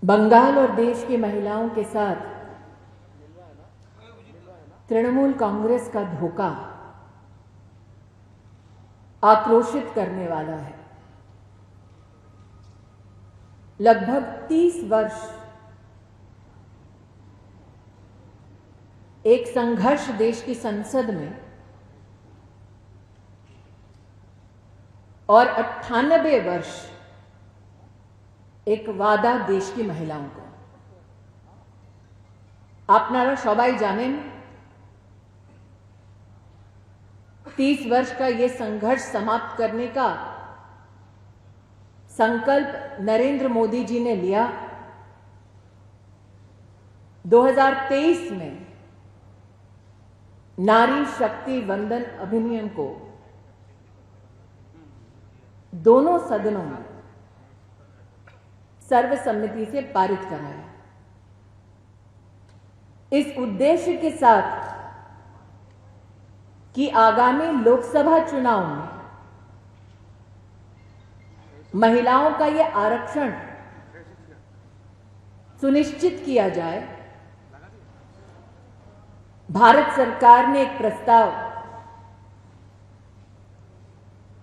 बंगाल और देश की महिलाओं के साथ तृणमूल कांग्रेस का धोखा आक्रोशित करने वाला है। लगभग 30 वर्ष एक संघर्ष देश की संसद में और 98 वर्ष एक वादा देश की महिलाओं को। आपनारा सबाई जानें 30 वर्ष का ये संघर्ष समाप्त करने का संकल्प नरेंद्र मोदी जी ने लिया। 2023 में नारी शक्ति वंदन अधिनियम को दोनों सदनों में सर्वसम्मति से पारित कराया। इस उद्देश्य के साथ कि आगामी लोकसभा चुनाव में महिलाओं का यह आरक्षण सुनिश्चित किया जाए, भारत सरकार ने एक प्रस्ताव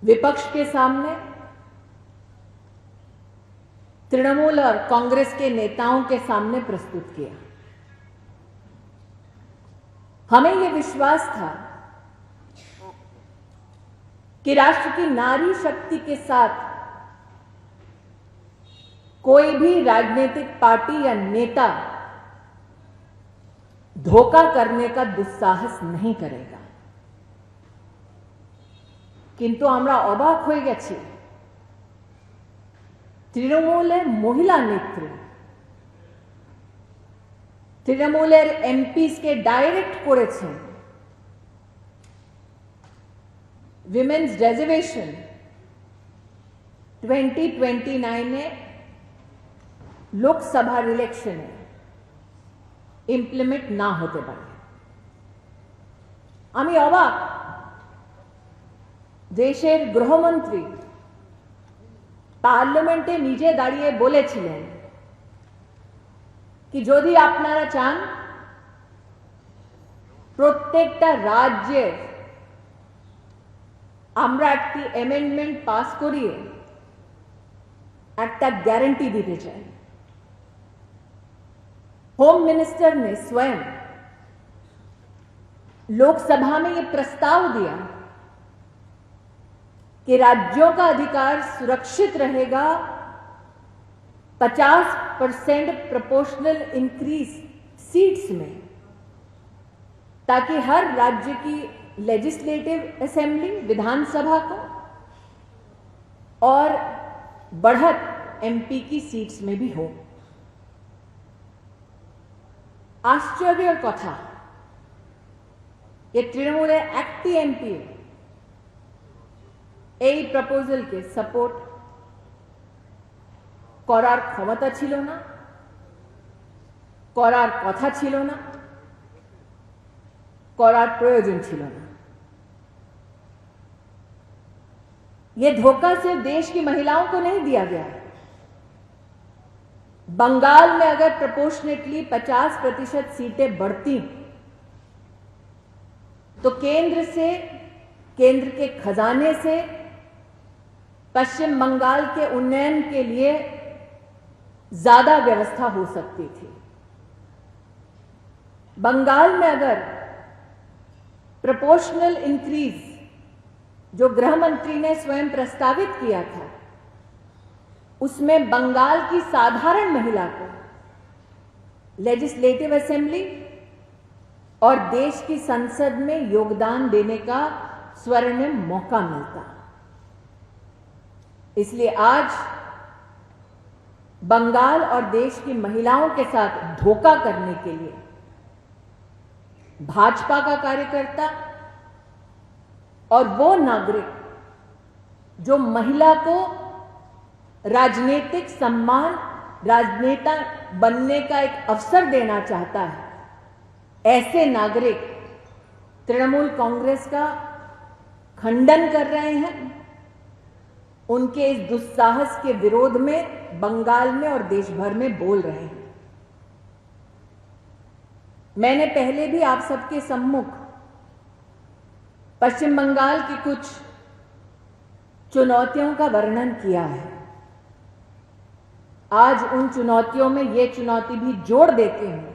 विपक्ष के सामने, तृणमूल और कांग्रेस के नेताओं के सामने प्रस्तुत किया। हमें यह विश्वास था कि राष्ट्र की नारी शक्ति के साथ कोई भी राजनीतिक पार्टी या नेता धोखा करने का दुस्साहस नहीं करेगा। किंतु আমরা অবাক হয়ে গেছি, তৃণমূলের মহিলা নেত্রী তৃণমূলের এমপিসকে ডাইরেক্ট করেছেন विमेन्स रिजर्वेशन 2029 लोकसभा इलेक्शने इम्प्लीमेंट ना होते पारे। आमी अबाक, देशेर गृहमंत्री पार्लियामेंटे नीचे दाड़िये बोलेछिलेन कि यदि आपनारा चान प्रत्येकटा राज्ये আমরা একটি অ্যামেন্ডমেন্ট পাস করিয়ে একটা গ্যারান্টি দিতে চাই। होम मिनिस्टर ने स्वयं लोकसभा में यह प्रस्ताव दिया कि राज्यों का अधिकार सुरक्षित रहेगा 50% प्रोपोर्शनल इंक्रीज सीट्स में, ताकि हर राज्य की लेजिस्लेटिव असेंबली विधानसभा को और बढ़त एमपी की सीट्स में भी हो। आश्चर्य कथा, ये तृणमूल एकटी एमपी এই प्रपोजल के सपोर्ट करार क्षमता छिलो ना, करार कथा छिलो ना, करार प्रयोजन छिलो ना। ये धोखा सिर्फ देश की महिलाओं को नहीं दिया गया। बंगाल में अगर प्रोपोर्शनेटली 50% सीटें बढ़ती तो केंद्र के खजाने से पश्चिम बंगाल के उन्नयन के लिए ज्यादा व्यवस्था हो सकती थी। बंगाल में अगर प्रोपोर्शनल इंक्रीज जो गृह मंत्री ने स्वयं प्रस्तावित किया था, उसमें बंगाल की साधारण महिला को लेजिस्लेटिव असेंबली और देश की संसद में योगदान देने का स्वर्णिम मौका मिलता। इसलिए आज बंगाल और देश की महिलाओं के साथ धोखा करने के लिए भाजपा का कार्यकर्ता और वो नागरिक जो महिला को राजनीतिक सम्मान, राजनेता बनने का एक अवसर देना चाहता है, ऐसे नागरिक तृणमूल कांग्रेस का खंडन कर रहे हैं, उनके इस दुस्साहस के विरोध में बंगाल में और देश भर में बोल रहे हैं। मैंने पहले भी आप सबके सम्मुख पश्चिम बंगाल की कुछ चुनौतियों का वर्णन किया है। आज उन चुनौतियों में यह चुनौती भी जोड़ देती हूं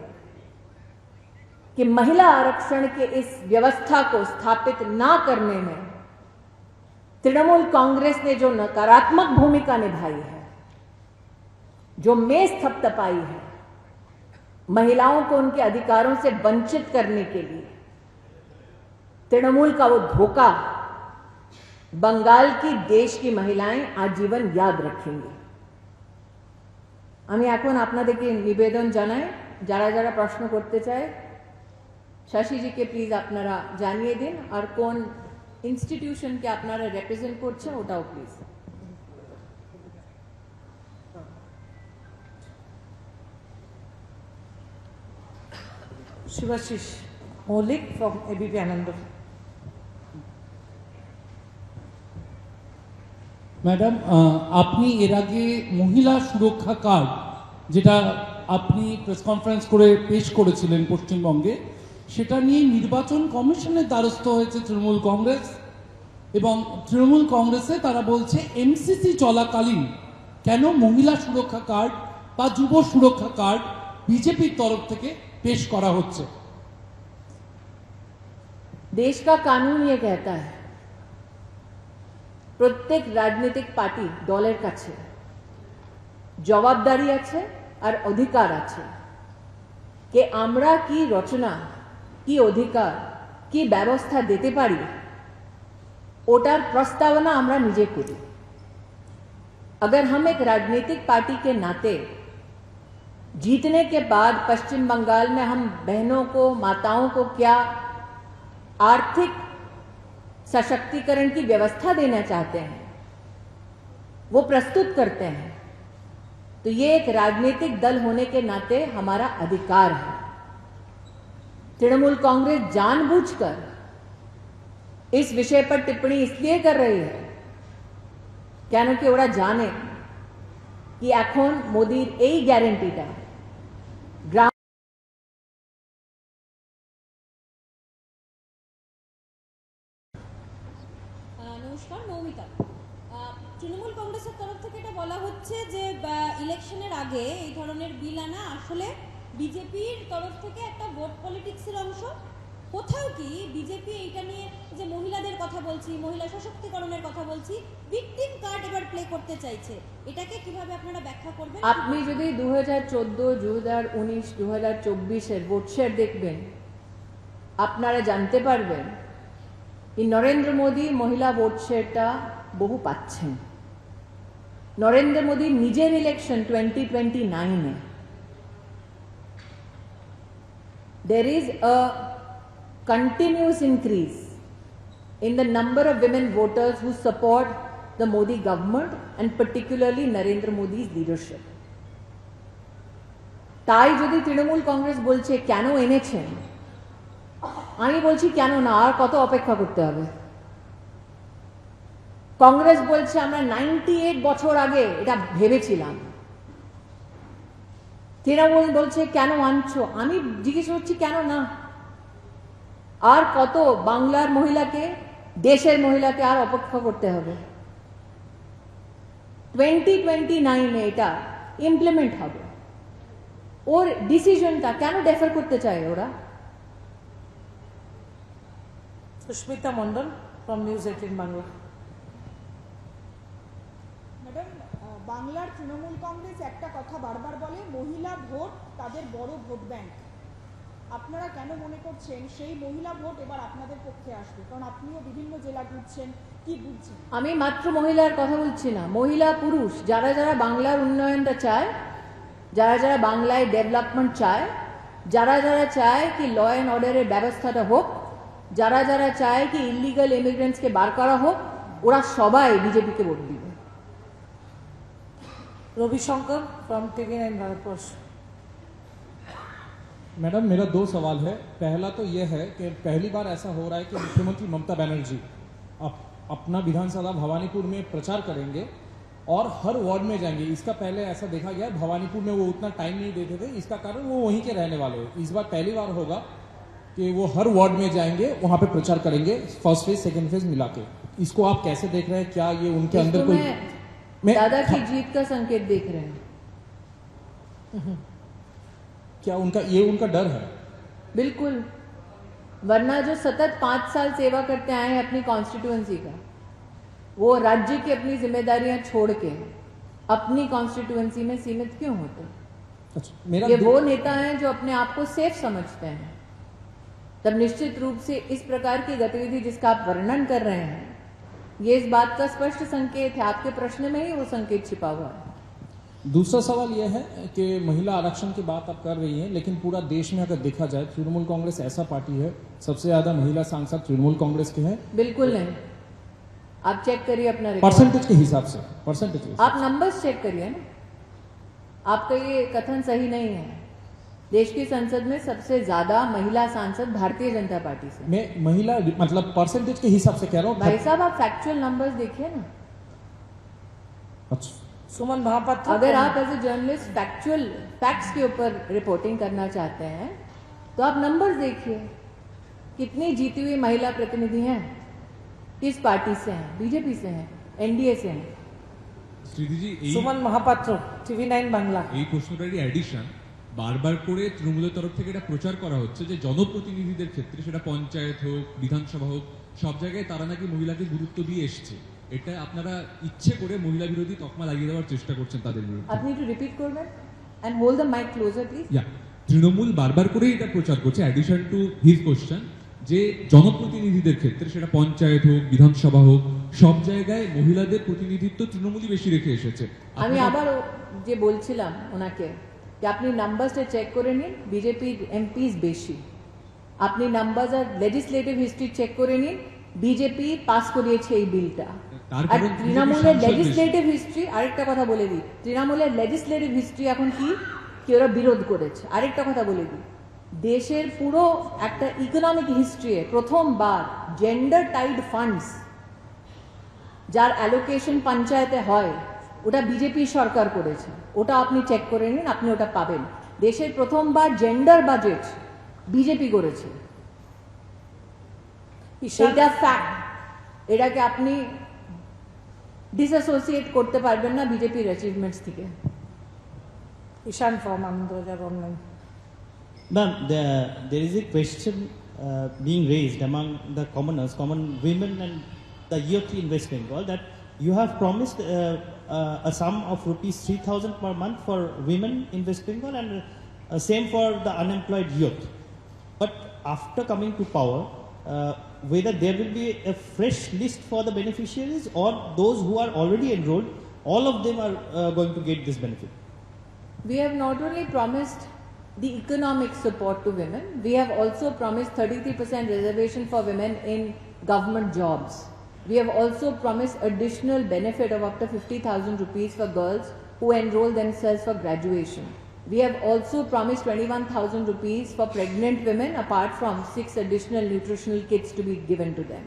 कि महिला आरक्षण के इस व्यवस्था को स्थापित ना करने में तृणमूल कांग्रेस ने जो नकारात्मक भूमिका निभाई है, जो मेज थपथपाई है, महिलाओं को उनके अधिकारों से वंचित करने के लिए तृणमूल का वो धोखा बंगाल की देश की महिलाएं आजीवन याद रखेंगी। আমি এখন আপনাদেরকে নিবেদন জানাই, যারা যারা প্রশ্ন করতে চায় শশীজিকে প্লিজ আপনারা জানিয়ে দিন, আর কোন ইনস্টিটিউশনকে আপনারা রিপ্রেজেন্ট করছেন ওটাও প্লিজ। শিবাশিস মৌলিক ফ্রম এবিপি আনন্দ। ম্যাডাম, আপনি এর আগে মহিলা সুরক্ষা কার্ড, যেটা আপনি প্রেস কনফারেন্স করে পেশ করেছিলেন পশ্চিমবঙ্গে, সেটা নিয়ে নির্বাচন কমিশনের দ্বারস্থ হয়েছে তৃণমূল কংগ্রেস, এবং তৃণমূল কংগ্রেসে তারা বলছে এমসিসি চলাকালীন কেন মহিলা সুরক্ষা কার্ড বা যুব সুরক্ষা কার্ড বিজেপির তরফ থেকে পেশ করা হচ্ছে। देश का कानून ये कहता है প্রত্যেক রাজনৈতিক পার্টি দলের কাছে জবাবদারি আছে আর অধিকার আছে যে আমরা কি রচনা, কি অধিকার, কি ব্যবস্থা দিতে পারি, ওটার प्रस्तावना আমরা নিজে করি। अगर हम एक राजनीतिक पार्टी के नाते जीतने के बाद पश्चिम बंगाल में हम बहनों को, माताओं को क्या आर्थिक सशक्तिकरण की व्यवस्था देना चाहते हैं, वो प्रस्तुत करते हैं, तो ये एक राजनीतिक दल होने के नाते हमारा अधिकार है। तृणमूल कांग्रेस जानबूझकर इस विषय पर टिप्पणी इसलिए कर रही है কেন কি ওরা জানে कि এখন মোদির এই গ্যারান্টিটা গ্রাম নমস্কার, মৌমিতা। তৃণমূল কংগ্রেসের তরফ থেকে এটা বলা হচ্ছে যে ইলেকশনের আগে এই ধরনের বিল আনা আসলে বিজেপির তরফ থেকে একটা ভোট পলিটিক্সের অংশ। কোথাও কি বিজেপি এইটা নিয়ে যে মহিলাদের কথা বলছি, মহিলা সশক্তিকরণের কথা বলছি, ভিকটিম কার্ড এবার প্লে করতে চাইছে, এটাকে কিভাবে আপনারা ব্যাখ্যা করবেন? আপনি যদি 2014, 2019, 2024 এর ভোট শেয়ার দেখবেন, আপনারা জানতে পারবেন कि नरेंद्र मोदी महिला ভোট শেয়ারটা বহু পাচ্ছেন। নরেন্দ্র মোদী নিজের election 2029 A there is a continuous increase in the number of women voters who support the Modi government and particularly Narendra Modi's leadership. তাই যদি তৃণমূল কংগ্রেস বলছে কেন এনেছেন, আমি বলছি কেন না, আর কত অপেক্ষা করতে হবে। কংগ্রেস বলছে আমরা 98 বছর আগে এটা ভেবেছিলাম, তৃণমূল বলছে কেন আনছো, আমি জিজ্ঞেস করছি কেন না। আর কত বাংলার মহিলাকে, দেশের মহিলাকে আর অপেক্ষা করতে হবে? 2029 এ এটা ইমপ্লিমেন্ট হবে। ওর ডিসিশনটা কেন ডেফার করতে চায় ওরা? সুস্মিতা মণ্ডল ফ্রম নিউজ 18 বাংলা। ম্যাডাম, বাংলার তৃণমূল কংগ্রেস একটা কথা বারবার বলে, মহিলা ভোট তাদের বড় ভোট ব্যাংক। আপনারা কেন মনে করছেন সেই মহিলা ভোট এবার আপনাদের পক্ষে আসবে? কারণ আপনিও বিভিন্ন জেলা ঘুরছেন, কি বুঝছেন? আমি মাত্র মহিলার কথা বলছি না, মহিলা পুরুষ যারা যারা বাংলার উন্নয়নটা চায়, যারা যারা বাংলায় ডেভেলপমেন্ট চায়, যারা যারা চায় কি ল অ্যান্ড অর্ডারের ব্যবস্থাটা হোক, যারা যারা চায় কি ইলিগাল ইমিগ্রেন্টসকে বার করা হোক, ওরা সবাই বিজেপিকে ভোট দিবে। Ravishankar from TV9 Bharatvarsh. Madam, मेरा दो सवाल है। पहला तो यह है कि पहली बार ऐसा हो रहा है कि मुख्यमंत्री ममता बनर्जी अपना विधानसभा भवानीपुर में प्रचार करेंगे और हर वार्ड में जाएंगे। इसका पहले ऐसा देखा गया, भवानीपुर में वो उतना टाइम नहीं देते थे, इसका कारण वो वहीं के रहने वाले हैं। इस बार पहली बार होगा कि वो हर वार्ड में जाएंगे, वहां पे प्रचार करेंगे, फर्स्ट फेज सेकंड फेज मिला के। इसको आप कैसे देख रहे हैं? क्या ये उनके अंदर इसको कोई दादा की जीत का संकेत देख रहे हैं? क्या उनका डर है? बिल्कुल, वरना जो सतत 5 साल सेवा करते आए हैं अपनी कॉन्स्टिट्यूएंसी का, वो राज्य की अपनी जिम्मेदारियां छोड़ के अपनी कॉन्स्टिट्यूएंसी में सीमित क्यों होते? अच्छा, ये वो नेता हैं जो अपने आप को सेफ समझते हैं। तब निश्चित रूप से इस प्रकार की गतिविधि जिसका आप वर्णन कर रहे हैं, ये इस बात का स्पष्ट संकेत है, आपके प्रश्न में ही वो संकेत छिपा हुआ है। दूसरा सवाल यह है कि महिला आरक्षण की बात आप कर रही हैं, लेकिन पूरा देश में अगर देखा जाए तृणमूल कांग्रेस ऐसा पार्टी है, सबसे ज्यादा महिला सांसद तृणमूल कांग्रेस के हैं। बिल्कुल नहीं, आप चेक करिए अपना रिकॉर्ड। परसेंटेज के हिसाब से, परसेंटेज आप नंबर्स चेक करिए ना, आपका ये कथन सही नहीं है। देश की संसद में सबसे ज्यादा महिला सांसद भारतीय जनता पार्टी से। मैं महिला मतलब परसेंटेज के हिसाब से कह रहा हूँ। भाई साहब, आप फैक्चुअल नंबर्स देखिए ना। अच्छा, सुमन महापात्र, अगर आप as a journalist factual facts के ऊपर रिपोर्टिंग करना चाहते हैं तो आप नंबर्स देखिए। कितनी जीती हुई महिला प्रतिनिधि हैं, किस पार्टी से हैं? बीजेपी से हैं, एनडीए से हैं। স্মৃতিজি এই সুমন মহাপাত্র, টিভি9 বাংলা। এই প্রশ্নটারই অ্যাডিশন, বারবার করে তৃণমূলের তরফ থেকে এটা প্রচার করা হচ্ছে যে জনপ্রতিনিধিদের ক্ষেত্রে, সেটা পঞ্চায়েত হোক, বিধানসভা হোক, সব জায়গায় তারা নাকি মহিলাকে গুরুত্ব দিয়ে এসছে। এটা আপনারা ইচ্ছে করে মহিলা বিরোধী তকমা লাগিয়ে দেওয়ার চেষ্টা করছেন তাদের বিরুদ্ধে। আপনি একটু রিপিট করবেন and hold the mic closer please. Yeah, Trinamool বারবার করেই এটা প্রচার করছে, অ্যাডিশন টু হিজ কোশ্চেন, যে জনপ্রতিনিধিদের ক্ষেত্রে, সেটা পঞ্চায়েত হোক, বিধানসভা হোক, সব জায়গায় মহিলাদের প্রতিনিধিত্ব তৃণমূলই বেশি রেখে এসেছে। আমি আবার যে বলছিলাম ওনাকে যে আপনি নাম্বারসটা চেক করে নিন, বিজেপি এমপিস বেশি। আপনি নাম্বারস আর লেজিসলেটিভ হিস্ট্রি চেক করে নিন, বিজেপি পাস করিয়েছে এই বিলটা। তার আর কারণ তৃণমূলের বিজেপির লেজিসলেটিভ হিস্ট্রি, আরেকটা কথা বলে দিই, তৃণমূলের লেজিসলেটিভ হিস্ট্রি এখন কি ওরা বিরোধ করেছে। আরেকটা কথা বলে দিই, দেশের পুরো একটা ইকোনমিক হিস্ট্রি প্রথমবার জেন্ডার টাইড ফান্ডস যার অ্যালোকেশন পঞ্চায়েতে হয়, ওটা বিজেপি সরকার করেছে। ওটা আপনি চেক করে নিন, আপনি ওটা পাবেন। দেশের প্রথমবার জেন্ডার বাজেট বিজেপি করেছে, এটা ফ্যাক্ট। এটাকে আপনি ডিসঅ্যাসোসিয়েট করতে পারবেন না বিজেপির অ্যাচিভমেন্টস থেকে। ঈশান ফরমান 2019। Ma'am, there is a question being raised among the commoners, common women and the youth in West Bengal, that you have promised a sum of rupees 3,000 per month for women in West Bengal and same for the unemployed youth. But after coming to power, whether there will be a fresh list for the beneficiaries or those who are already enrolled, all of them are going to get this benefit? We have not only promised the economic support to women, we have also promised 33% reservation for women in government jobs. We have also promised additional benefit of up to 50,000 rupees for girls who enroll themselves for graduation. We have also promised 21,000 rupees for pregnant women, apart from 6 additional nutritional kits to be given to them.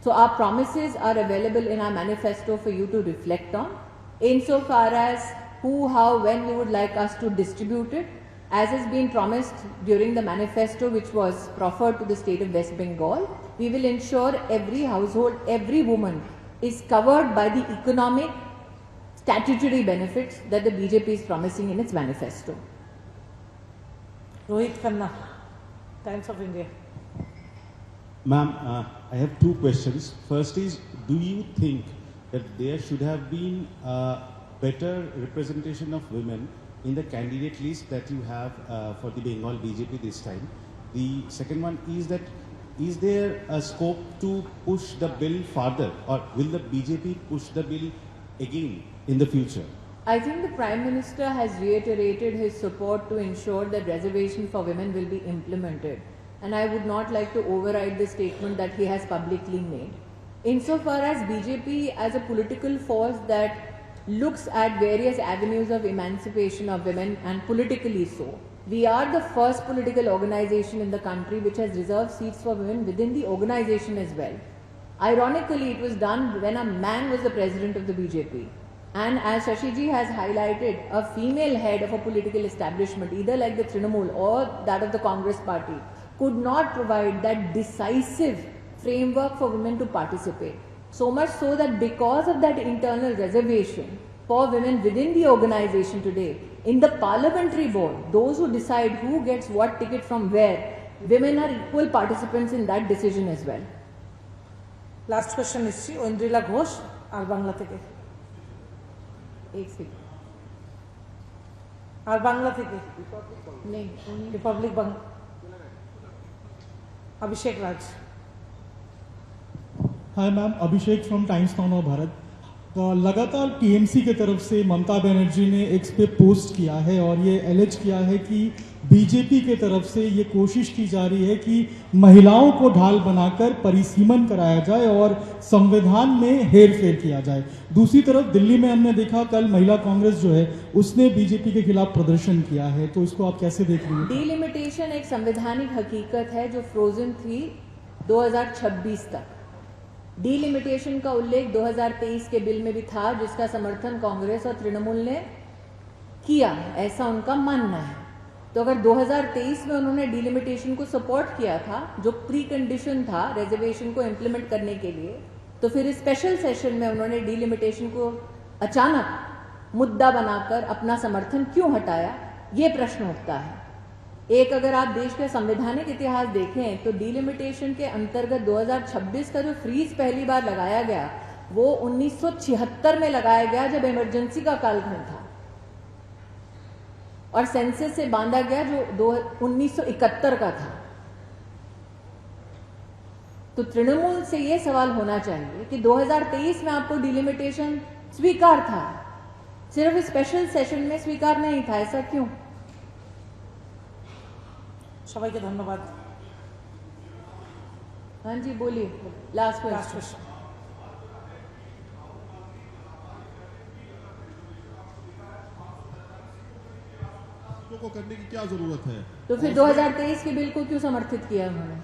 So our promises are available in our manifesto for you to reflect on. Insofar as who, how, when we would like us to distribute it, as has been promised during the manifesto which was proffered to the state of West Bengal, we will ensure every household, every woman is covered by the economic statutory benefits that the BJP is promising in its manifesto. Rohit Khanna, Times of India. Ma'am, I have two questions. First is, do you think that there should have been better representation of women in the candidate list that you have for the Bengal BJP this time? The second one is that, is there a scope to push the bill further, or will the BJP push the bill again in the future? I think the Prime Minister has reiterated his support to ensure that reservation for women will be implemented, and I would not like to override the statement that he has publicly made. Insofar as BJP as a political force that looks at various avenues of emancipation of women, and politically so, we are the first political organization in the country which has reserved seats for women within the organization as well. Ironically, it was done when a man was the president of the BJP. And as Shashi ji has highlighted, a female head of a political establishment, either like the Trinamool or that of the Congress party, could not provide that decisive framework for women to participate. So much so that because of that internal reservation for women within the organization today, in the parliamentary board, those who decide who gets what ticket from where, women are equal participants in that decision as well. Last question নিচ্ছি ঐন্দ্রিলা ঘোষ আর বাংলা থেকে एक second আর বাংলা থেকে नहीं Republic Bangla Abhishek Raj hi ma'am, Abhishek from times now Bharat. लगातार TMC की तरफ से ममता बनर्जी ने एक्स पे पोस्ट किया है और ये एलिज किया है कि बीजेपी के तरफ से ये कोशिश की जा रही है कि महिलाओं को ढाल बनाकर परिसीमन कराया जाए और संविधान में हेरफेर किया जाए। दूसरी तरफ दिल्ली में हमने देखा कल महिला कांग्रेस जो है उसने बीजेपी के खिलाफ प्रदर्शन किया है, तो इसको आप कैसे देख रही हैं? डिलिमिटेशन एक संवैधानिक हकीकत है जो फ्रोजन थी 2026 तक। डिलिमिटेशन का उल्लेख 2023 के बिल में भी था, जिसका समर्थन कांग्रेस और तृणमूल ने किया, ऐसा उनका मानना है। तो अगर 2023 में उन्होंने डिलिमिटेशन को सपोर्ट किया था, जो प्री कंडीशन था रिजर्वेशन को इम्प्लीमेंट करने के लिए, तो फिर स्पेशल सेशन में उन्होंने डिलिमिटेशन को अचानक मुद्दा बनाकर अपना समर्थन क्यों हटाया, ये प्रश्न उठता है। एक अगर आप देश के संवैधानिक इतिहास देखें तो डिलिमिटेशन के अंतर्गत 2026 का जो फ्रीज पहली बार लगाया गया वो 1976 में लगाया गया, जब इमरजेंसी का कालखंड था, और सेंसस से बांधा गया जो 1971 का था। तो तृणमूल से ये सवाल होना चाहिए कि 2023 में आपको डिलिमिटेशन स्वीकार था, सिर्फ स्पेशल सेशन में स्वीकार नहीं था, ऐसा क्यों? সবাইকে ধন্যবাদ। हाँ जी बोलिए, लास्ट লাস্ট क्वेश्चन। को करने की क्या जरूरत है? तो फिर 2023 के बिल को क्यों समर्थित किया उन्होंने?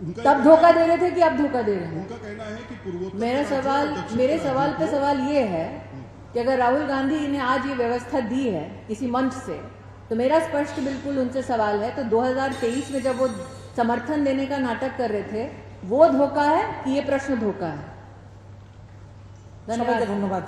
उनका तब धोखा दे रहे थे कि अब धोखा दे रहे हैं? उनका कहना है कि पूर्वोत्तर मेरे सवाल पे सवाल ये है कि अगर राहुल गांधी ने आज ये व्यवस्था दी है किसी मंच से, तो मेरा स्पष्ट बिल्कुल उनसे सवाल है, तो 2023 में जब वो समर्थन देने का नाटक कर रहे थे, वो धोखा है कि ये प्रश्न धोखा है? সবাইকে ধন্যবাদ।